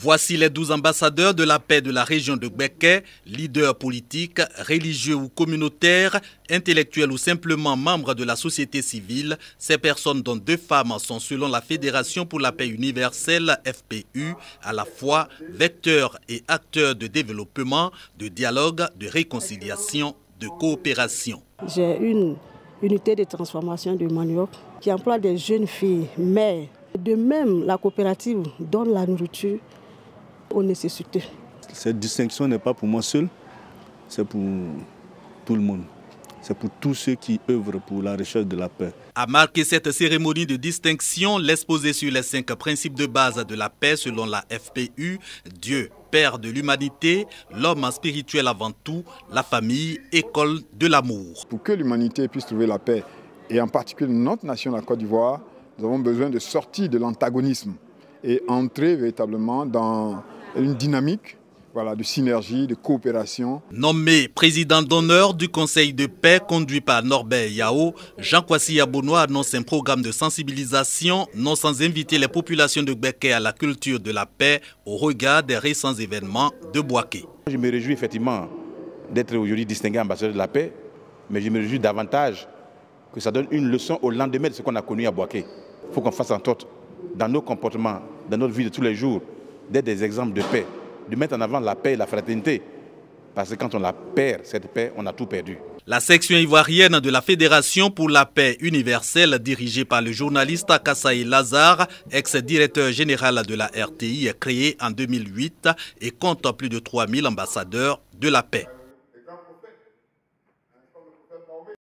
Voici les 12 ambassadeurs de la paix de la région de Gbeke, leaders politiques, religieux ou communautaires, intellectuels ou simplement membres de la société civile. Ces personnes, dont 2 femmes, sont selon la Fédération pour la paix universelle, FPU, à la fois vecteurs et acteurs de développement, de dialogue, de réconciliation, de coopération. J'ai une unité de transformation de manioc qui emploie des jeunes filles mères. De même, la coopérative donne la nourriture aux nécessités. Cette distinction n'est pas pour moi seul, c'est pour tout le monde. C'est pour tous ceux qui œuvrent pour la recherche de la paix. A marqué cette cérémonie de distinction, l'exposé sur les 5 principes de base de la paix selon la FPU, Dieu, Père de l'humanité, l'homme spirituel avant tout, la famille, école de l'amour. Pour que l'humanité puisse trouver la paix, et en particulier notre nation, la Côte d'Ivoire, nous avons besoin de sortir de l'antagonisme et entrer véritablement dans une dynamique de synergie, de coopération. Nommé président d'honneur du Conseil de paix conduit par Norbert Yao, Jean Kwasi Yabonoa annonce un programme de sensibilisation, non sans inviter les populations de Gbeke à la culture de la paix au regard des récents événements de Bouaké. Je me réjouis effectivement d'être aujourd'hui distingué ambassadeur de la paix, mais je me réjouis davantage que ça donne une leçon au lendemain de ce qu'on a connu à Bouaké. Il faut qu'on fasse en sorte, dans nos comportements, dans notre vie de tous les jours, d'être des exemples de paix, de mettre en avant la paix et la fraternité. Parce que quand on la perd, cette paix, on a tout perdu. La section ivoirienne de la Fédération pour la paix universelle, dirigée par le journaliste Kassaï Lazare, ex-directeur général de la RTI, est créée en 2008 et compte plus de 3000 ambassadeurs de la paix.